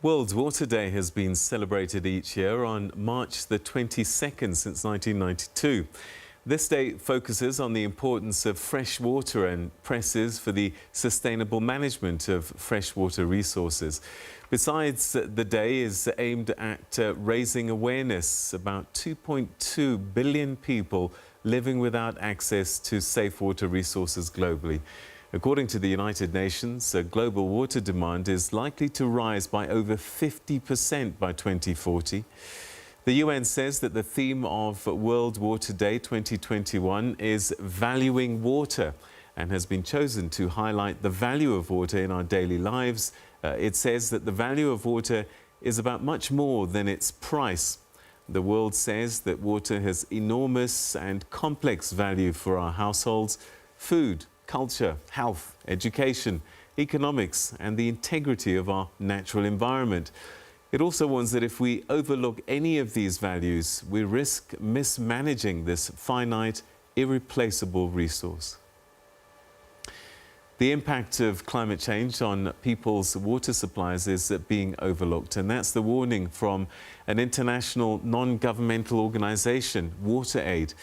World Water Day has been celebrated each year on March the 22nd since 1992. This day focuses on the importance of fresh water and presses for the sustainable management of freshwater resources. Besides, the day is aimed at raising awareness about 2.2 billion people living without access to safe water resources globally. According to the United Nations, global water demand is likely to rise by over 50% by 2040. The UN says that the theme of World Water Day 2021 is valuing water and has been chosen to highlight the value of water in our daily lives. It says that the value of water is about much more than its price. The world says that water has enormous and complex value for our households, food, culture, health, education, economics, and the integrity of our natural environment. It also warns that if we overlook any of these values, we risk mismanaging this finite, irreplaceable resource. The impact of climate change on people's water supplies is being overlooked, and that's the warning from an international non-governmental organization, WaterAid.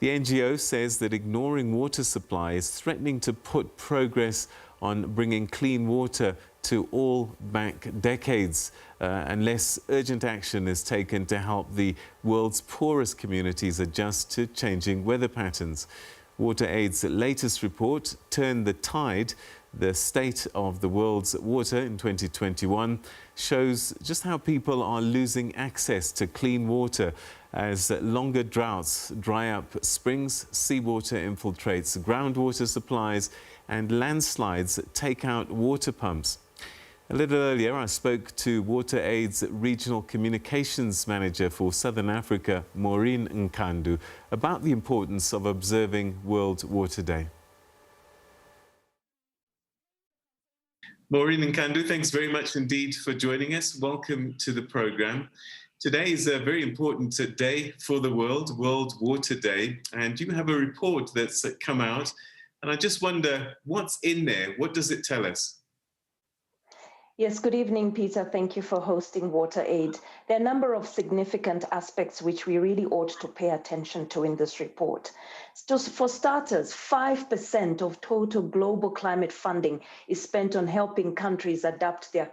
The NGO says that ignoring water supply is threatening to put progress on bringing clean water to all back decades unless urgent action is taken to help the world's poorest communities adjust to changing weather patterns. WaterAid's latest report, Turn the Tide, the state of the world's water in 2021, shows just how people are losing access to clean water as longer droughts dry up springs, seawater infiltrates groundwater supplies, and landslides take out water pumps. A little earlier, I spoke to WaterAid's Regional Communications Manager for Southern Africa, Maureen Nkandu, about the importance of observing World Water Day. Maureen Nkandu, thanks very much indeed for joining us. Welcome to the program. Today is a very important day for the world, World Water Day, and you have a report that's come out, and I just wonder what's in there. What does it tell us? Yes, good evening, Peter. Thank you for hosting WaterAid. There are a number of significant aspects which we really ought to pay attention to in this report. Just for starters, 5% of total global climate funding is spent on helping countries adapt their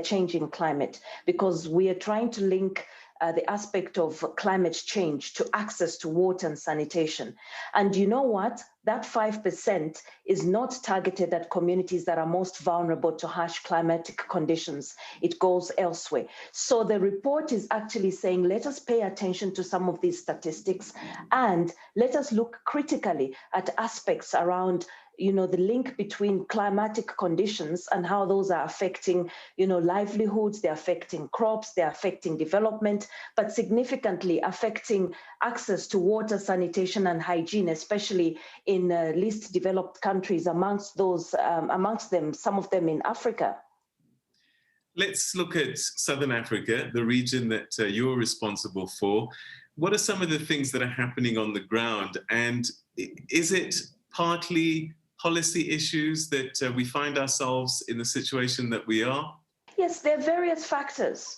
changing climate, because we are trying to link the aspect of climate change to access to water and sanitation. And you know what? That 5% is not targeted at communities that are most vulnerable to harsh climatic conditions. It goes elsewhere. So the report is actually saying, let us pay attention to some of these statistics and let us look critically at aspects around the link between climatic conditions and how those are affecting, livelihoods, they're affecting crops, they're affecting development, but significantly affecting access to water, sanitation, and hygiene, especially in least developed countries, amongst them, some of them in Africa. Let's look at Southern Africa, the region that you're responsible for. What are some of the things that are happening on the ground? And is it partly policy issues that we find ourselves in the situation that we are? Yes, there are various factors.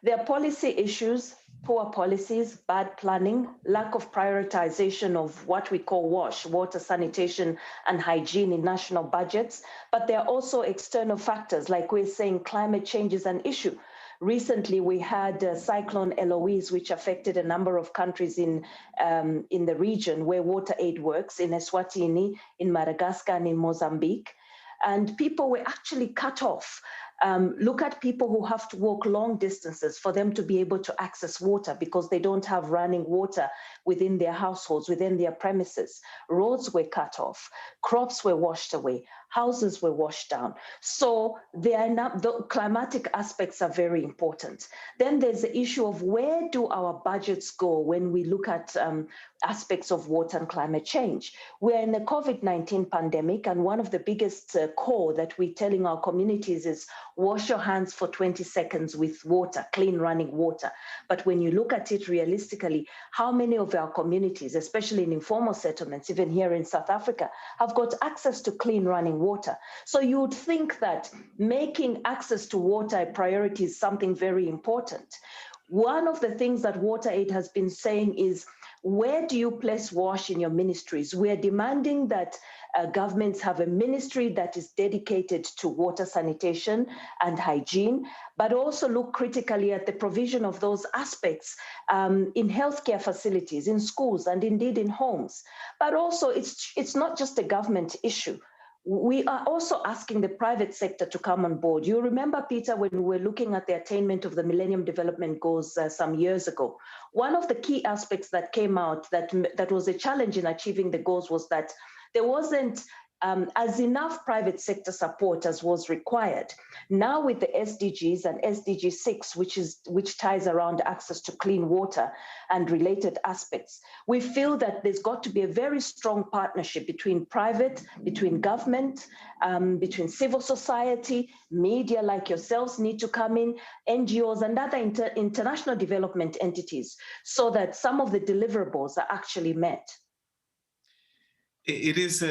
There are policy issues, poor policies, bad planning, lack of prioritization of what we call WASH, water, sanitation, and hygiene in national budgets. But there are also external factors, like we're saying climate change is an issue. Recently, we had Cyclone Eloise, which affected a number of countries in the region where WaterAid works, in Eswatini, in Madagascar, and in Mozambique. And people were actually cut off. Look at people who have to walk long distances for them to be able to access water because they don't have running water within their households, within their premises. Roads were cut off, crops were washed away, houses were washed down. So the climatic aspects are very important. Then there's the issue of where do our budgets go when we look at aspects of water and climate change. We're in the COVID-19 pandemic, and one of the biggest core that we're telling our communities is wash your hands for 20 seconds with water, clean running water. But when you look at it realistically, how many of our communities, especially in informal settlements, even here in South Africa, have got access to clean running water. So you would think that making access to water a priority is something very important. One of the things that WaterAid has been saying is, where do you place WASH in your ministries? We are demanding that governments have a ministry that is dedicated to water sanitation and hygiene, but also look critically at the provision of those aspects in healthcare facilities, in schools, and indeed in homes. But also, it's not just a government issue. We are also asking the private sector to come on board. You remember, Peter, when we were looking at the attainment of the Millennium Development Goals some years ago, one of the key aspects that came out that was a challenge in achieving the goals was that there wasn't as enough private sector support as was required. Now with the SDGs and SDG 6, which ties around access to clean water and related aspects, we feel that there's got to be a very strong partnership between government, between civil society, media like yourselves need to come in, NGOs and other international development entities, so that some of the deliverables are actually met. It is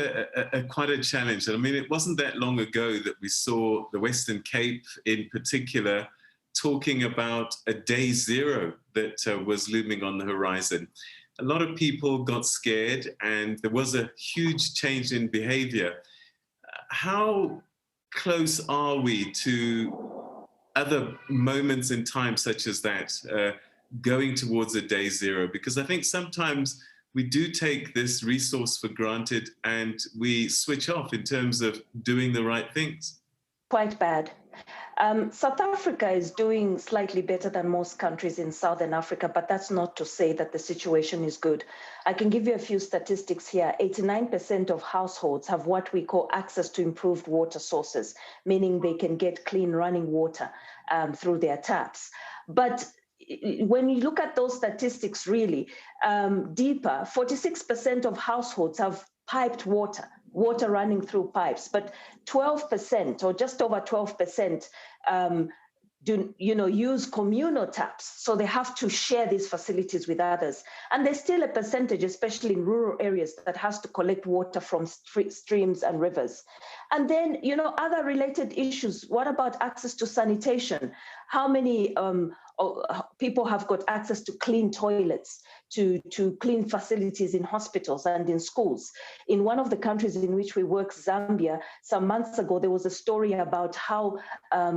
quite a challenge. I mean, it wasn't that long ago that we saw the Western Cape in particular talking about a day zero that was looming on the horizon. A lot of people got scared and there was a huge change in behavior. How close are we to other moments in time such as that, going towards a day zero? Because I think sometimes we do take this resource for granted and we switch off in terms of doing the right things. Quite bad. South Africa is doing slightly better than most countries in Southern Africa, but that's not to say that the situation is good. I can give you a few statistics here. 89% of households have what we call access to improved water sources, meaning they can get clean running water through their taps. But when you look at those statistics really deeper, 46% of households have piped water running through pipes, but 12% or just over 12% use communal taps. So they have to share these facilities with others. And there's still a percentage, especially in rural areas, that has to collect water from streams and rivers. And then, other related issues. What about access to sanitation? How many people have got access to clean toilets, to clean facilities in hospitals and in schools? In one of the countries in which we work, Zambia, some months ago, there was a story about how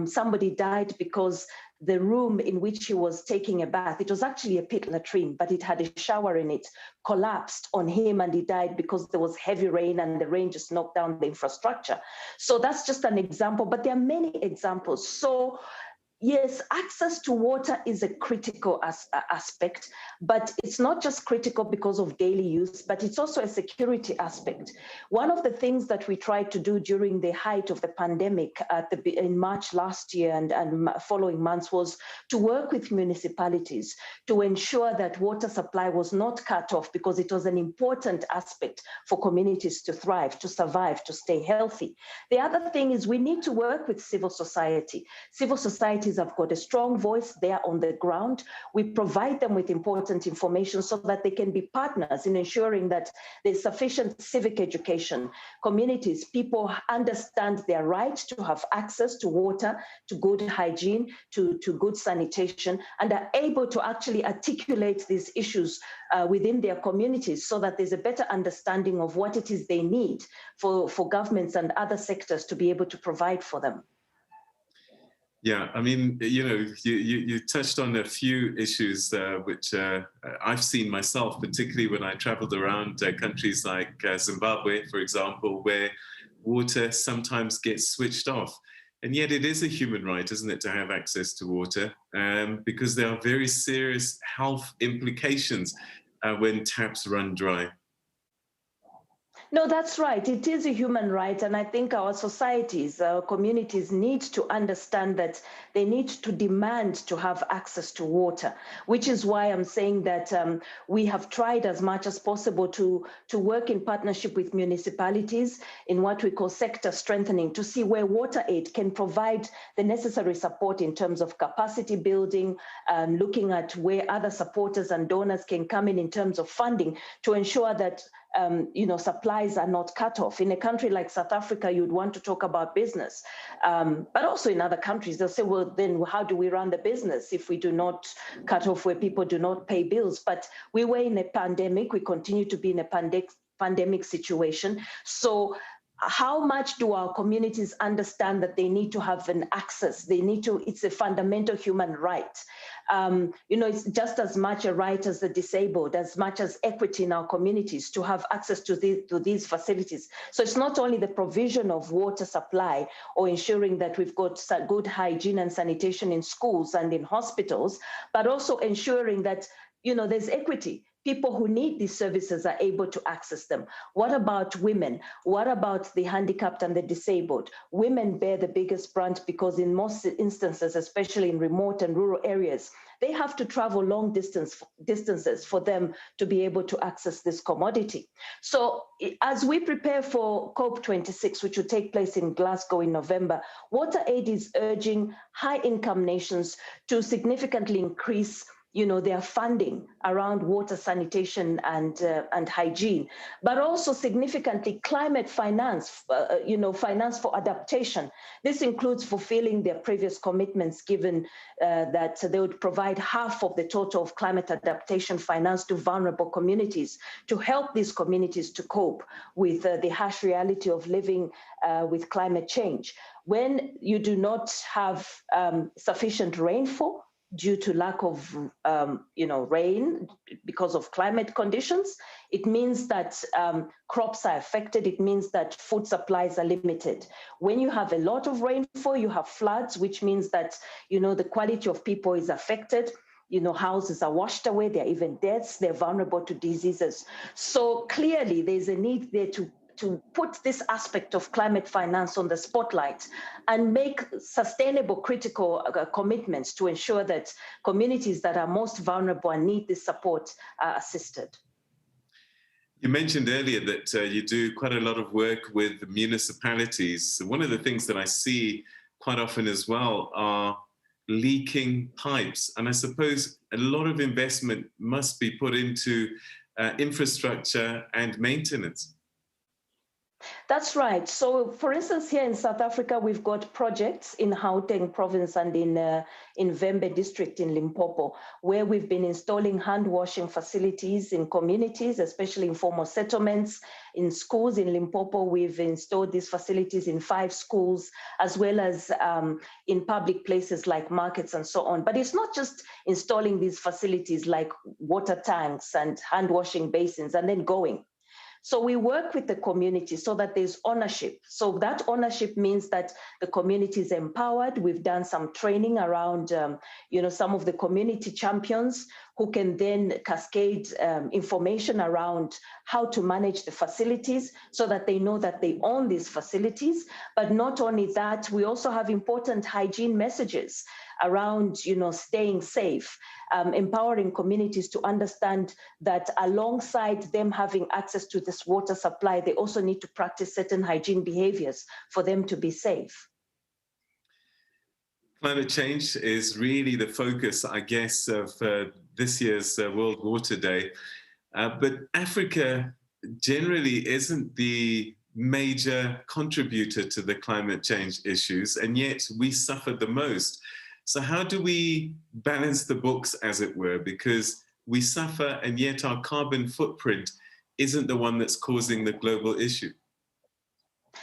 somebody died because the room in which he was taking a bath, it was actually a pit latrine, but it had a shower in it, collapsed on him and he died because there was heavy rain and the rain just knocked down the infrastructure. So that's just an example, but there are many examples. So yes, access to water is a critical aspect, but it's not just critical because of daily use, but it's also a security aspect. One of the things that we tried to do during the height of the pandemic in March last year and following months was to work with municipalities to ensure that water supply was not cut off, because it was an important aspect for communities to thrive, to survive, to stay healthy. The other thing is we need to work with civil society. Civil society have got a strong voice there on the ground. We provide them with important information so that they can be partners in ensuring that there's sufficient civic education. Communities, people understand their right to have access to water, to good hygiene, to good sanitation, and are able to actually articulate these issues within their communities so that there's a better understanding of what it is they need for governments and other sectors to be able to provide for them. Yeah, I mean, you touched on a few issues which I've seen myself, particularly when I traveled around countries like Zimbabwe, for example, where water sometimes gets switched off. And yet it is a human right, isn't it, to have access to water, because there are very serious health implications when taps run dry. No, that's right. It is a human right. And I think our societies, our communities need to understand that they need to demand to have access to water, which is why I'm saying that we have tried as much as possible to work in partnership with municipalities in what we call sector strengthening, to see where WaterAid can provide the necessary support in terms of capacity building, looking at where other supporters and donors can come in terms of funding to ensure that supplies are not cut off. In a country like South Africa, you'd want to talk about business. But also in other countries, they'll say, well, then how do we run the business if we do not cut off where people do not pay bills? But we were in a pandemic. We continue to be in a pandemic situation. So how much do our communities understand that they need to have an access? It's a fundamental human right. It's just as much a right as the disabled, as much as equity in our communities to have access to these facilities. So it's not only the provision of water supply or ensuring that we've got good hygiene and sanitation in schools and in hospitals, but also ensuring that, there's equity. People who need these services are able to access them. What about women? What about the handicapped and the disabled? Women bear the biggest brunt because in most instances, especially in remote and rural areas, they have to travel long distances for them to be able to access this commodity. So as we prepare for COP26, which will take place in Glasgow in November, WaterAid is urging high-income nations to significantly increase their funding around water sanitation and hygiene, but also significantly climate finance, finance for adaptation. This includes fulfilling their previous commitments, given that they would provide half of the total of climate adaptation finance to vulnerable communities to help these communities to cope with the harsh reality of living with climate change. When you do not have sufficient rainfall, due to lack of rain because of climate conditions, it means that crops are affected. It means that food supplies are limited. When you have a lot of rainfall, you have floods, which means that the quality of people is affected. Houses are washed away. There are even deaths. They're vulnerable to diseases. So clearly, there's a need there to put this aspect of climate finance on the spotlight and make sustainable critical commitments to ensure that communities that are most vulnerable and need this support are assisted. You mentioned earlier that you do quite a lot of work with municipalities. One of the things that I see quite often as well are leaking pipes. And I suppose a lot of investment must be put into infrastructure and maintenance. That's right. So, for instance, here in South Africa, we've got projects in Gauteng province and in Vhembe district in Limpopo, where we've been installing hand washing facilities in communities, especially in formal settlements. In schools in Limpopo, we've installed these facilities in 5 schools, as well as in public places like markets and so on. But it's not just installing these facilities like water tanks and hand washing basins and then going. So we work with the community so that there's ownership. So that ownership means that the community is empowered. We've done some training around, some of the community champions who can then cascade information around how to manage the facilities so that they know that they own these facilities. But not only that, we also have important hygiene messages around, staying safe, empowering communities to understand that alongside them having access to this water supply, they also need to practice certain hygiene behaviors for them to be safe. Climate change is really the focus, I guess, of this year's World Water Day. But Africa generally isn't the major contributor to the climate change issues, and yet we suffered the most. So how do we balance the books, as it were? Because we suffer, and yet our carbon footprint isn't the one that's causing the global issue.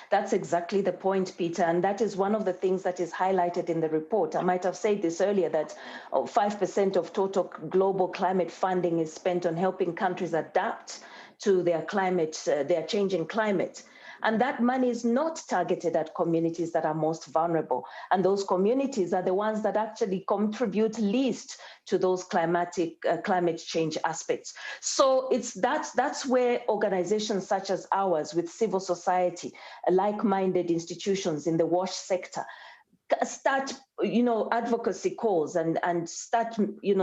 That's exactly the point, Peter, and that is one of the things that is highlighted in the report. I might have said this earlier, that 5% of total global climate funding is spent on helping countries adapt to their changing climate. And that money is not targeted at communities that are most vulnerable. And those communities are the ones that actually contribute least to those climate change aspects. So that's where organizations such as ours, with civil society, like-minded institutions in the WASH sector, start, advocacy calls and start,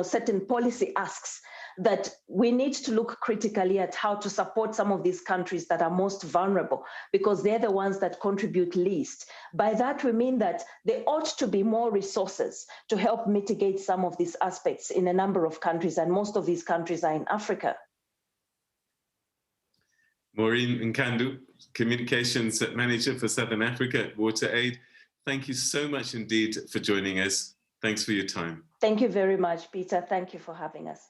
certain policy asks that we need to look critically at how to support some of these countries that are most vulnerable, because they're the ones that contribute least. By that, we mean that there ought to be more resources to help mitigate some of these aspects in a number of countries, and most of these countries are in Africa. Maureen Nkandu, Communications Manager for Southern Africa at WaterAid. Thank you so much indeed for joining us. Thanks for your time. Thank you very much, Peter. Thank you for having us.